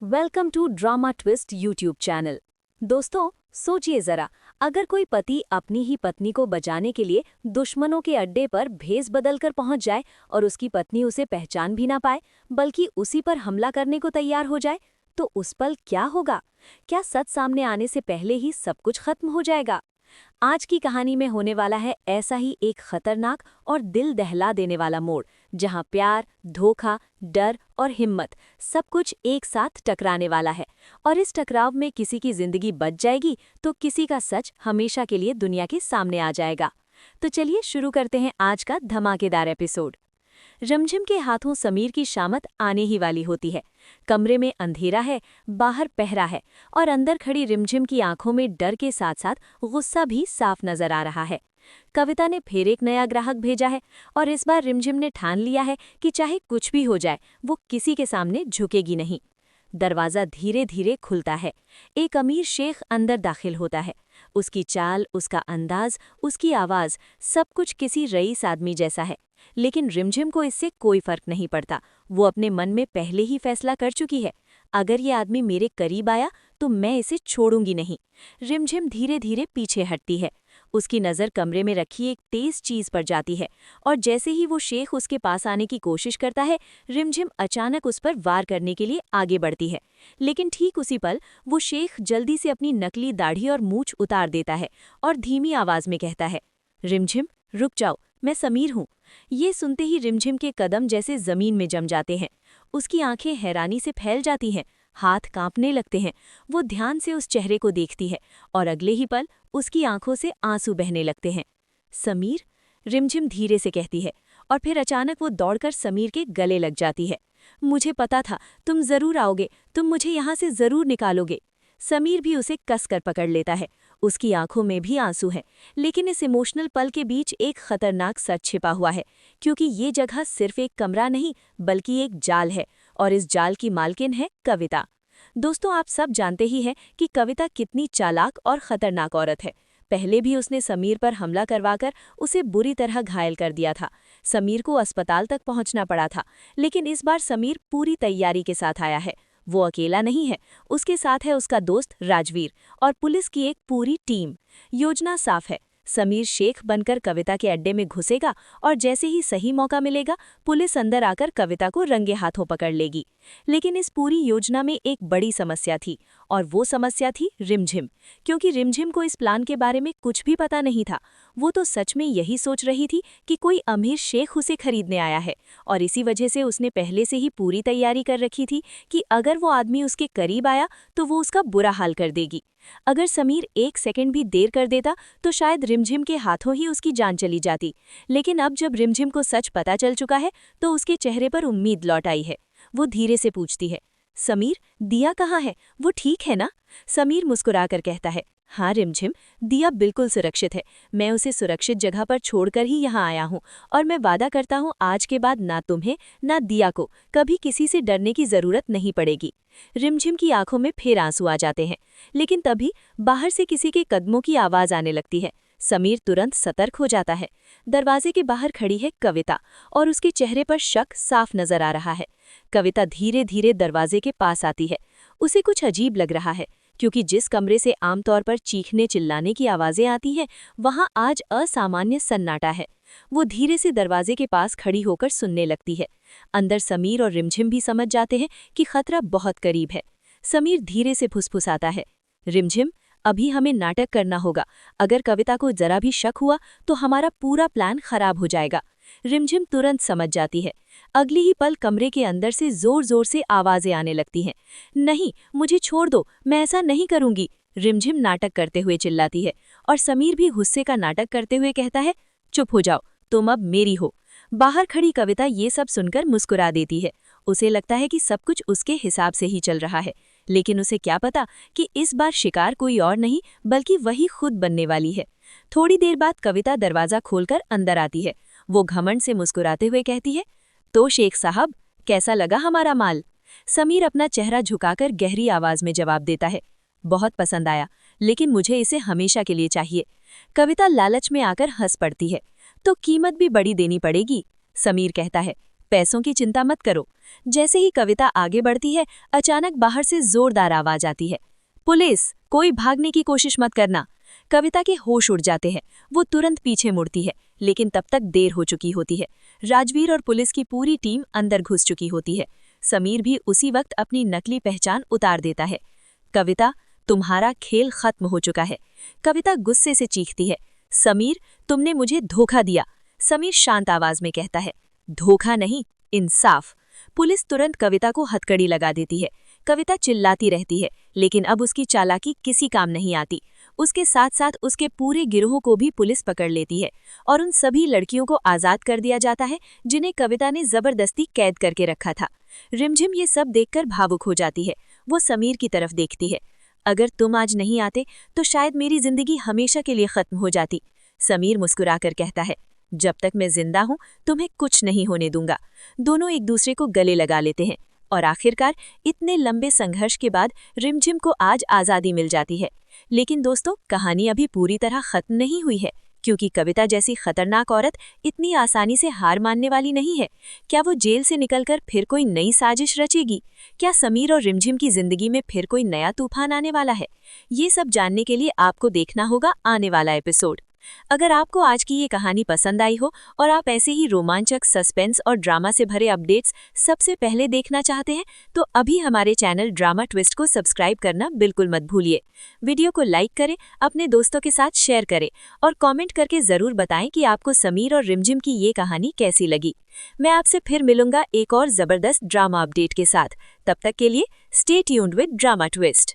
Welcome to drama twist YouTube channel. दोस्तों, सोचिए जरा, अगर कोई पति अपनी ही पत्नी को बचाने के लिए दुश्मनों के अड्डे पर भेस बदलकर पहुंच जाए और उसकी पत्नी उसे पहचान भी ना पाए, बल्कि उसी पर हमला करने को तैयार हो जाए, तो उस पल क्या होगा? क्या सच सामने आने से पहले ही सब कुछ खत्म हो जाएगा? आज की कहानी में होने वाला है ऐसा ही एक खतरनाक और दिल दहला देने वाला मोड़, जहां प्यार, धोखा, डर और हिम्मत सब कुछ एक साथ टकराने वाला है। और इस टकराव में किसी की जिंदगी बच जाएगी तो किसी का सच हमेशा के लिए दुनिया के सामने आ जाएगा। तो चलिए शुरू करते हैं आज का धमाकेदार एपिसोड। रमझिम के हाथों समीर की शामत आने ही वाली होती है। कमरे में अंधेरा है, बाहर पहरा है और अंदर खड़ी रिमझिम की आंखों में डर के साथ साथ गुस्सा भी साफ नजर आ रहा है। कविता ने फिर एक नया ग्राहक भेजा है और इस बार रिमझिम ने ठान लिया है कि चाहे कुछ भी हो जाए, वो किसी के सामने झुकेगी नहीं। दरवाजा धीरे धीरे खुलता है। एक अमीर शेख अंदर दाखिल होता है। उसकी चाल, उसका अंदाज, उसकी आवाज, सब कुछ किसी रईस आदमी जैसा है। लेकिन रिमझिम को इससे कोई फर्क नहीं पड़ता। वो अपने मन में पहले ही फैसला कर चुकी है, अगर ये आदमी मेरे करीब आया तो मैं इसे छोड़ूंगी नहीं। रिमझिम धीरे धीरे पीछे हटती है। उसकी नज़र कमरे में रखी एक तेज चीज पर जाती है और जैसे ही वो शेख उसके पास आने की कोशिश करता है, रिमझिम अचानक उस पर वार करने के लिए आगे बढ़ती है। लेकिन ठीक उसी पल वो शेख जल्दी से अपनी नकली दाढ़ी और मूंछ उतार देता है और धीमी आवाज में कहता है, रिमझिम रुक जाओ, मैं समीर हूँ। ये सुनते ही रिमझिम के कदम जैसे जमीन में जम जाते हैं। उसकी आंखें हैरानी से फैल जाती हैं, हाथ कांपने लगते हैं। वो ध्यान से उस चेहरे को देखती है और अगले ही पल उसकी आंखों से आंसू बहने लगते हैं। समीर, रिमझिम धीरे से कहती है और फिर अचानक वो दौड़कर समीर के गले लग जाती है। मुझे पता था तुम जरूर आओगे, तुम मुझे यहाँ से जरूर निकालोगे। समीर भी उसे कसकर पकड़ लेता है। उसकी आंखों में भी आंसू हैं, लेकिन इस इमोशनल पल के बीच एक खतरनाक सच छिपा हुआ है, क्योंकि ये जगह सिर्फ एक कमरा नहीं बल्कि एक जाल है और इस जाल की मालकिन है कविता। दोस्तों, आप सब जानते ही हैं कि कविता कितनी चालाक और खतरनाक औरत है। पहले भी उसने समीर पर हमला करवाकर उसे बुरी तरह घायल कर दिया था। समीर को अस्पताल तक पहुंचना पड़ा था, लेकिन इस बार समीर पूरी तैयारी के साथ आया है। वो अकेला नहीं है, उसके साथ है उसका दोस्त राजवीर और पुलिस की एक पूरी टीम। योजना साफ है, समीर शेख बनकर कविता के अड्डे में घुसेगा और जैसे ही सही मौका मिलेगा, पुलिस अंदर आकर कविता को रंगे हाथों पकड़ लेगी। लेकिन इस पूरी योजना में एक बड़ी समस्या थी और वो समस्या थी रिमझिम, क्योंकि रिमझिम को इस प्लान के बारे में कुछ भी पता नहीं था। वो तो सच में यही सोच रही थी कि कोई अमीर शेख उसे खरीदने आया है और इसी वजह से उसने पहले से ही पूरी तैयारी कर रखी थी कि अगर वो आदमी उसके करीब आया तो वो उसका बुरा हाल कर देगी। अगर समीर एक सेकंड भी देर कर देता तो शायद रिमझिम के हाथों ही उसकी जान चली जाती। लेकिन अब जब रिमझिम को सच पता चल चुका है तो उसके चेहरे पर उम्मीद लौट आई है। वो धीरे से पूछती है, समीर, दिया कहाँ है? वो ठीक है ना? समीर मुस्कुराकर कहता है, हाँ रिमझिम, दिया बिल्कुल सुरक्षित है। मैं उसे सुरक्षित जगह पर छोड़कर ही यहाँ आया हूँ और मैं वादा करता हूँ आज के बाद ना तुम्हें ना दिया को कभी किसी से डरने की जरूरत नहीं पड़ेगी। रिमझिम की आंखों में फिर आंसू आ जाते हैं, लेकिन तभी बाहर से किसी के कदमों की आवाज आने लगती है। समीर तुरंत सतर्क हो जाता है। दरवाजे के बाहर खड़ी है कविता और उसके चेहरे पर शक साफ नजर आ रहा है। कविता धीरे धीरे दरवाजे के पास आती है। उसे कुछ अजीब लग रहा है, क्योंकि जिस कमरे से आमतौर पर चीखने चिल्लाने की आवाजें आती हैं, वहां आज असामान्य सन्नाटा है। वो धीरे से दरवाजे के पास खड़ी होकर सुनने लगती है। अंदर समीर और रिमझिम भी समझ जाते हैं कि खतरा बहुत करीब है। समीर धीरे से फुसफुसाता है, रिमझिम, अभी हमें नाटक करना होगा। अगर कविता को जरा भी शक हुआ तो हमारा पूरा प्लान खराब हो जाएगा। रिमझिम तुरंत समझ जाती है। अगली ही पल कमरे के अंदर से जोर जोर से आवाजें आने लगती हैं। नहीं, मुझे छोड़ दो, मैं ऐसा नहीं करूंगी, रिमझिम नाटक करते हुए चिल्लाती है और समीर भी गुस्से का नाटक करते हुए कहता है, चुप हो जाओ, तुम अब मेरी हो। बाहर खड़ी कविता ये सब सुनकर मुस्कुरा देती है। उसे लगता है कि सब कुछ उसके हिसाब से ही चल रहा है, लेकिन उसे क्या पता कि इस बार शिकार कोई और नहीं बल्कि वही खुद बनने वाली है। थोड़ी देर बाद कविता दरवाजा खोलकर अंदर आती है। वो घमंड से मुस्कुराते हुए कहती है, तो शेख साहब, कैसा लगा हमारा माल? समीर अपना चेहरा झुकाकर गहरी आवाज में जवाब देता है, बहुत पसंद आया, लेकिन मुझे इसे हमेशा के लिए चाहिए। कविता लालच में आकर हंस पड़ती है, तो कीमत भी बड़ी देनी पड़ेगी, समीर कहता है। पैसों की चिंता मत करो। जैसे ही कविता आगे बढ़ती है, अचानक बाहर से जोरदार आवाज आती है, पुलिस, कोई भागने की कोशिश मत करना। कविता के होश उड़ जाते हैं। वो तुरंत पीछे मुड़ती है, लेकिन तब तक देर हो चुकी होती है। राजवीर और पुलिस की पूरी टीम अंदर घुस चुकी होती है। समीर भी उसी वक्त अपनी नकली पहचान उतार देता है। कविता, तुम्हारा खेल खत्म हो चुका है। कविता गुस्से से चीखती है, समीर, तुमने मुझे धोखा दिया। समीर शांत आवाज में कहता है, धोखा नहीं, इंसाफ। पुलिस तुरंत कविता को हथकड़ी लगा देती है। कविता चिल्लाती रहती है, लेकिन अब उसकी चालाकी किसी काम नहीं आती। उसके साथ साथ उसके पूरे गिरोह को भी पुलिस पकड़ लेती है और उन सभी लड़कियों को आजाद कर दिया जाता है जिन्हें कविता ने जबरदस्ती कैद करके रखा था। रिमझिम ये सब देखकर भावुक हो जाती है। वो समीर की तरफ देखती है, अगर तुम आज नहीं आते तो शायद मेरी जिंदगी हमेशा के लिए खत्म हो जाती। समीर मुस्कुराकर कहता है, जब तक मैं जिंदा हूं तुम्हें कुछ नहीं होने दूंगा। दोनों एक दूसरे को गले लगा लेते हैं और आखिरकार इतने लंबे संघर्ष के बाद रिमझिम को आज आज़ादी मिल जाती है। लेकिन दोस्तों, कहानी अभी पूरी तरह खत्म नहीं हुई है, क्योंकि कविता जैसी खतरनाक औरत इतनी आसानी से हार मानने वाली नहीं है। क्या वो जेल से निकलकर फिर कोई नई साजिश रचेगी? क्या समीर और रिमझिम की जिंदगी में फिर कोई नया तूफान आने वाला है? ये सब जानने के लिए आपको देखना होगा आने वाला एपिसोड। अगर आपको आज की ये कहानी पसंद आई हो और आप ऐसे ही रोमांचक, सस्पेंस और ड्रामा से भरे अपडेट्स सबसे पहले देखना चाहते हैं, तो अभी हमारे चैनल ड्रामा ट्विस्ट को सब्सक्राइब करना बिल्कुल मत भूलिए। वीडियो को लाइक करें, अपने दोस्तों के साथ शेयर करें और कमेंट करके ज़रूर बताएं कि आपको समीर और रिमझिम की ये कहानी कैसी लगी। मैं आपसे फिर मिलूंगा एक और ज़बरदस्त ड्रामा अपडेट के साथ। तब तक के लिए stay tuned with drama twist.